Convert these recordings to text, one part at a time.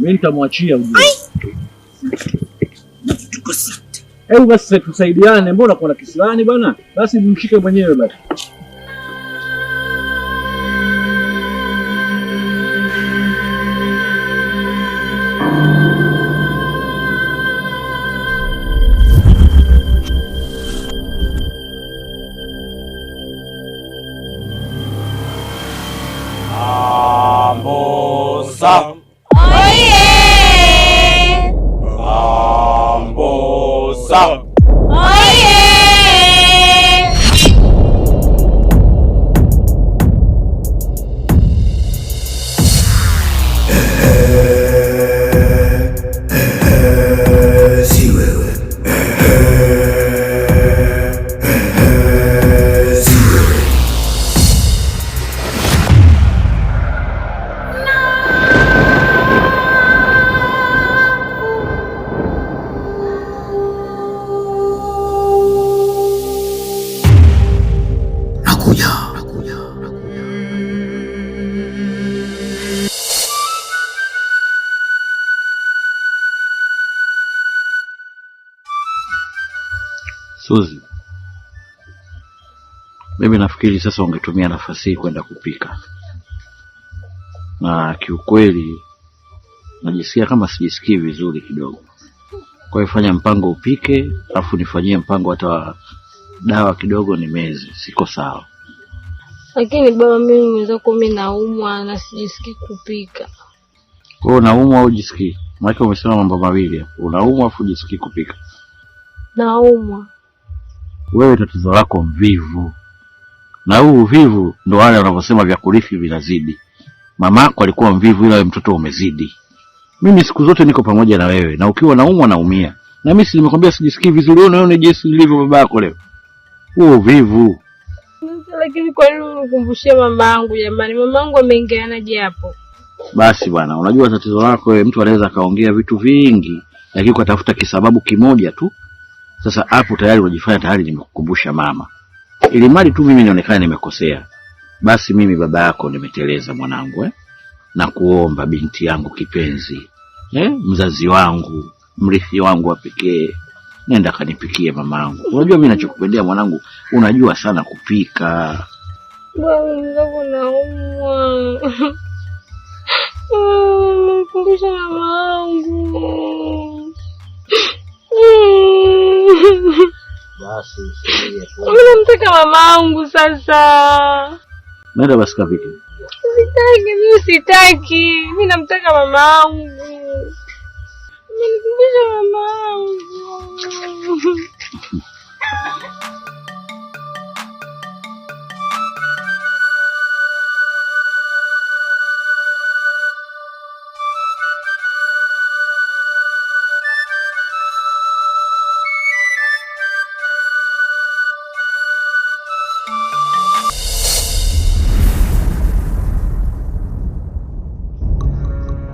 Mimi nitamwachia ujue. Tuko sita. Hebu basi tusaidiane, mbona kuna kisirani bwana? Basi mshike mwenyewe basi. Ambosa. Oye! Ambosa. Oye! Si wewe. Si wewe. Nakuja. Suzi, mimi nafikiri sasa ungetumia nafasi hii kwenda kupika. Na kiukweli najisikia kama sijisikii vizuri kidogo. Kwa hiyo fanya mpango upike, afu nifanyie mpango hata dawa kidogo nimeze. Siko sawa. Lakini baba, mimi mwenzako mimi naumwa na sijisikii kupika. Kwa unaumwa au jisikii? Maana umesema mambo mawili hapo. Unaumwa afu jisikii kupika. Naumwa. Wewe tatizo lako mvivu. Na huu uvivu ndo wale wanavyosema vya kurithi vinazidi. Mamako alikuwa mvivu ila wewe mtoto umezidi. Mimi siku zote niko pamoja na wewe, na ukiwa naumwa naumia. Na mimi nimekwambia sijisikii vizuri, wewe unaona jinsi nilivyo babako leo. Huo uvivu. Lakini kwa nini unikumbushie mamangu jamani? Mamangu ameingianaje hapo? Basi bwana, unajua tatizo lako wewe, mtu anaweza kaongea vitu vingi, lakini kwa tafuta kisababu kimoja tu. Sasa hapo tayari unajifanya tayari nimekukumbusha mama. Ili mali tu mimi nionekane nimekosea. Basi mimi baba yako nimeteleza mwanangu na kuomba binti yangu kipenzi. Mzazi wangu, mrithi wangu wa pekee. Nenda kanipikie mamangu. Unajua mimi ninachokupendea mwanangu, unajua sana kupika. Bwana, naumwa. Kumbusha mamangu. Basi usilie tu. Mimi namtaka mamangu sasa. Nenda basi kapike. Sitaki. Mimi namtaka mamangu. Nikumbusha mamangu.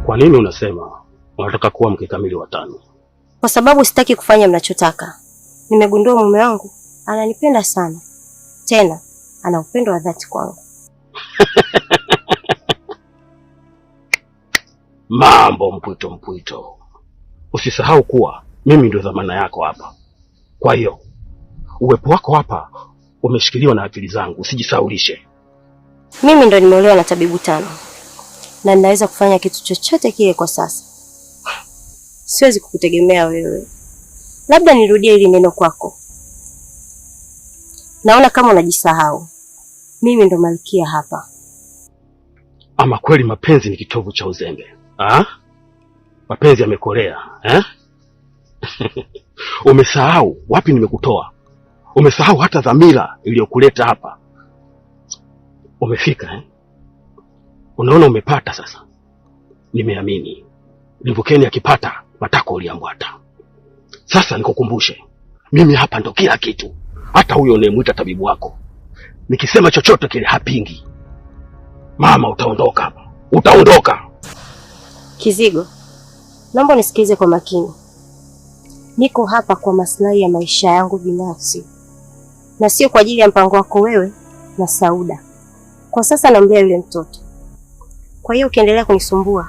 Kwa nini unasema unataka kuwa mke kamili wa 5? Kwa sababu sitaki kufanya mnachotaka. Nimegundua mume wangu ananipenda sana. Tena ana upendo wa dhati kwangu. Mambo mpwito. Usisahau kuwa mimi ndio dhamana yako hapa. Kwa hiyo uwepo wako hapa umeshikiliwa na akili zangu, usijisaulishe. Mimi ndo nimeolewa na tabibu 5. Na ninaweza kufanya kitu chochote kile kwa sasa. Siwezi kukutegemea wewe. Labda nirudie hili neno kwako. Naona kama unajisahau. Mimi ndo malkia hapa. Ama kweli mapenzi ni kitovu cha uzembe. Mapenzi yamekolea, Umesahau wapi nimekutoa. Umesahau hata dhamira iliyokuleta hapa. Umefika, Unaona umepata sasa. Nimeamini. Limbukeni akipata matako uliambwata. Sasa nikukumbushe. Mimi hapa ndo kila kitu. Hata huyo unayemuita tabibu wako. Nikisema chochote kile hapingi. Mama utaondoka hapa. Utaondoka. Kizigo, naomba nisikize kwa makini. Niko hapa kwa maslahi ya maisha yangu binafsi. Na sio kwa ajili ya mpango wako wewe na Sauda. Kwa sasa naomba yule mtoto. Kwa hiyo ukiendelea kunisumbua,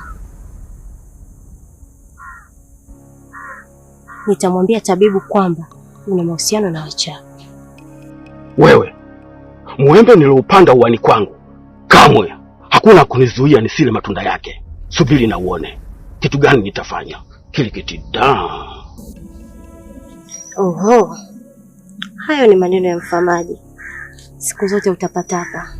nitamwambia tabibu kwamba una mahusiano na wachawi. Wewe, muembe niloupanda uwani kwangu, kamwe hakuna kunizuia nisile matunda yake. Subiri na uone kitu gani nitafanya. Kilikitida. Oho, hayo ni maneno ya mfamaji. Siku zote utapatapa.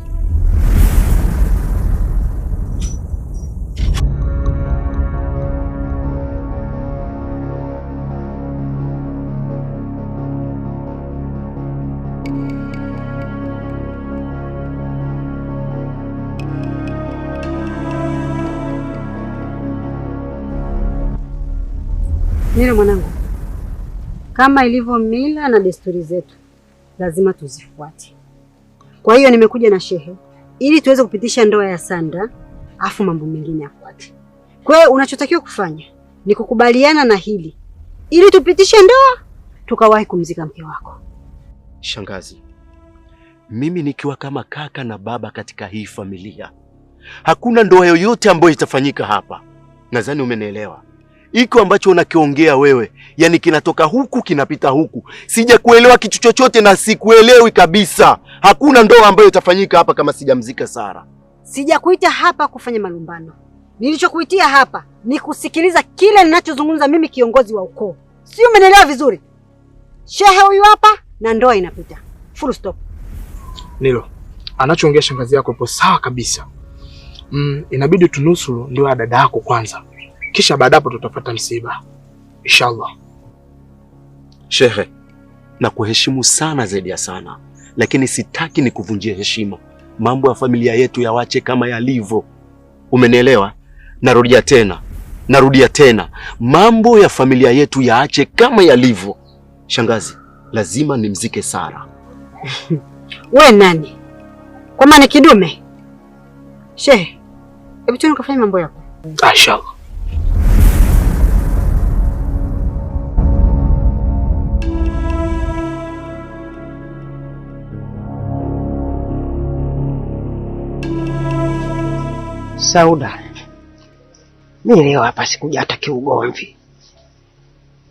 Mira mwanangu, kama ilivyo mila na desturi zetu, lazima tuzifuate. Kwa hiyo nimekuja na shehe ili tuweze kupitisha ndoa ya Sandra, afu mambo mengine yafuate. Kwa hiyo unachotakiwa kufanya ni kukubaliana na hili ili tupitishe ndoa tukawahi kumzika mke wako. Shangazi, mimi nikiwa kama kaka na baba katika hii familia, hakuna ndoa yoyote ambayo itafanyika hapa. Nadhani umenielewa. Iko ambacho unakiongea wewe, yani kinatoka huku kinapita huku. Sija kuelewa kitu chochote na sikuelewi kabisa. Hakuna ndoa ambayo itafanyika hapa kama sijamzika Sara. Sijakuita hapa kufanya malumbano. Nilichokuitia hapa ni kusikiliza kile ninachozungumza mimi, kiongozi wa ukoo. Si umenielewa vizuri? Shehe huyu hapa na ndoa inapita. Full stop. Nilo, anachoongea shangazi yako ipo sawa kabisa. Inabidi tunusuru ndio ya dada yako kwanza. Kisha baada hapo tutapata msiba. Inshallah. Shehe, na kuheshimu sana zaidi ya sana, lakini sitaki nikuvunjie heshima. Mambo ya familia yetu yawache kama yalivyo. Umenielewa? Narudia tena. Mambo ya familia yetu yaache kama yalivyo. Shangazi, lazima nimzike Sara. We nani? Kwa maana kidume? Shehe, hebu tuone kafanya mambo yako. Inshallah. Sauda, mimi leo hapa sikuja hata kiugomvi.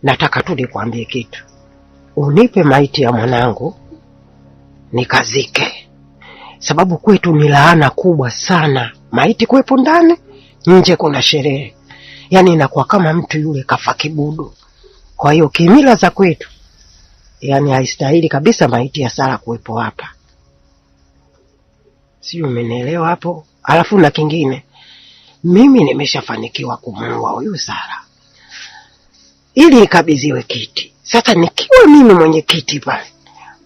Nataka tu nikwambie kitu. Unipe maiti ya mwanangu nikazike. Sababu kwetu ni laana kubwa sana. Maiti kuwepo ndani, nje kuna sherehe. Yaani inakuwa kama mtu yule kafa kibudu. Kwa hiyo kimila za kwetu, yaani haistahili kabisa maiti ya Sara kuwepo hapa. Sio, umenielewa hapo? Alafu na kingine, mimi nimeshafanikiwa kumuua huyu Sara ili nikabidhiwe kiti. Sasa nikiwa mimi mwenye kiti pale,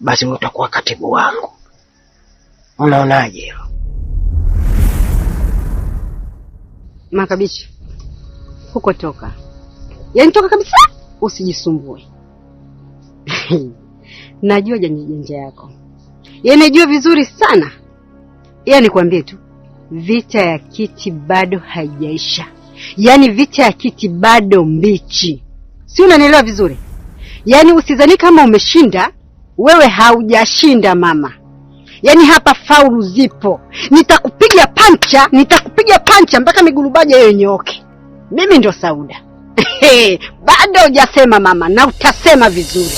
basi utakuwa katibu wangu. Unaonaje hilo? Makabichi, huko toka. Yaani toka kabisa, usijisumbue. Najua janja yako. Yaani najua vizuri sana. Yaani nikwambie tu, vita ya kiti bado haijaisha. Yaani vita ya kiti bado mbichi. Si unanielewa vizuri? Yaani usizani kama umeshinda, wewe haujashinda mama. Yaani hapa faulu zipo. Nitakupiga pancha mpaka migulubaja hiyo nyooke. Mimi ndo Sauda. Bado hujasema mama, na utasema vizuri.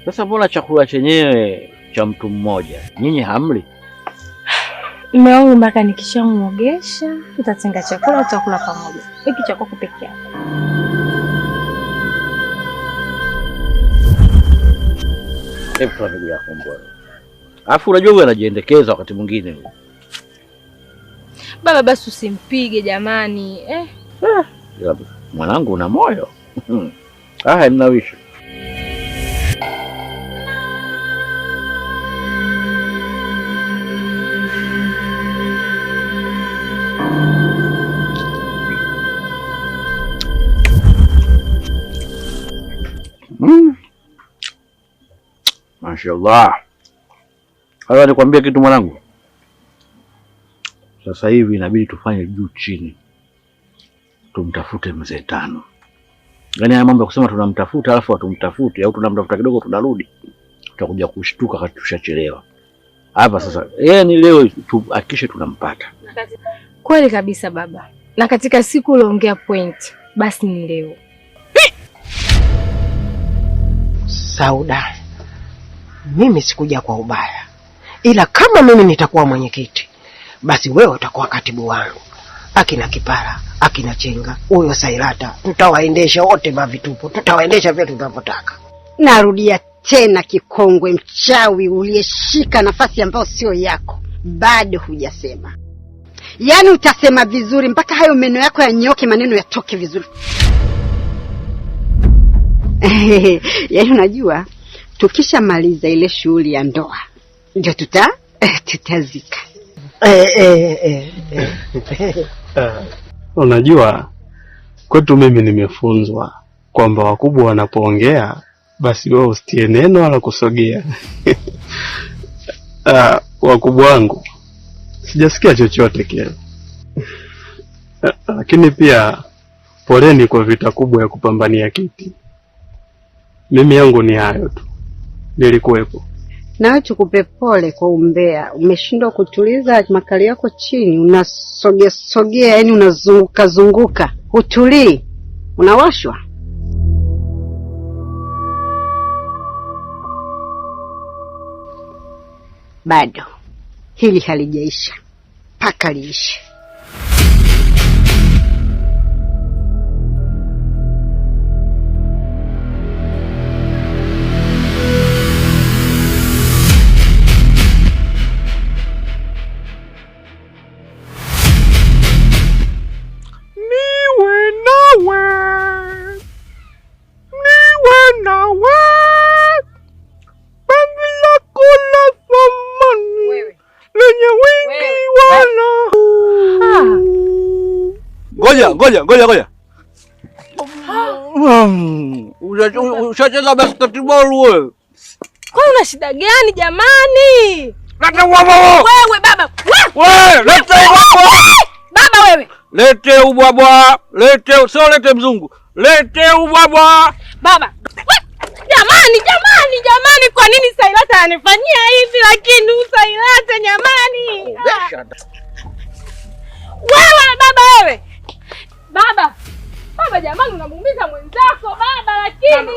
Sasa mbona chakula chenyewe cha mtu mmoja, nyinyi hamli? Mume wangu mpaka nikishamuogesha tutatenga chakula tutakula pamoja. Hiki cha kwako peke yako. Hebu tuone ndugu yako mbona. Alafu unajua wewe anajiendekeza wakati mwingine huyo. Baba basi usimpige jamani. Mwanangu una moyo. Mnawishi. Mashallah. Haya, nikwambie kitu mwanangu. Sasa hivi inabidi tufanye juu chini. Tumtafute mzee Tano. Yaani haya mambo ya kusema tunamtafuta alafu atumtafute au tunamtafuta kidogo tunarudi, tutakuja kushtuka kati tushachelewa. hapa sasa. Ni leo tuhakikishe tunampata. Kweli kabisa baba, na katika siku uliongea point, basi ni leo. Sauda, mimi sikuja kwa ubaya, ila kama mimi nitakuwa mwenyekiti, basi wewe utakuwa katibu wangu. Akina Kipara, akina Chenga, huyo Sailata, tutawaendesha wote mavitupo, tutawaendesha vile tunavyotaka. Narudia tena, kikongwe mchawi uliyeshika nafasi ambayo sio yako, bado hujasema. Yaani utasema vizuri mpaka hayo meno yako yanyoke, maneno yatoke vizuri. Yaani unajua, tukishamaliza ile shughuli ya ndoa ndio tutazika. Unajua, kwetu mimi nimefunzwa kwamba wakubwa wanapoongea basi wewe usitie neno wala kusogea. Wakubwa wangu sijasikia chochote kile. Lakini pia poleni kwa vita kubwa ya kupambania kiti. Mimi yangu ni hayo tu, nilikuwepo. Nawe tukupe pole kwa umbea. Umeshindwa kutuliza makali yako chini, unasogea, yani unazunguka zunguka. Utulii, unawashwa. Bado hili halijaisha, paka liishe. Ngoja. Ushacheza basketball wewe. Kwa una shida gani jamani? Leta ubwabwa. Wewe baba. Wewe, leta ubwabwa. Baba wewe. Lete ubwabwa. Lete mzungu. Lete ubwabwa. Baba. Jamani, kwa nini Sailata anifanyia hivi? Lakini Sailata jamani. Wewe baba wewe. Baba jamani, unamuumiza mwenzako baba, lakini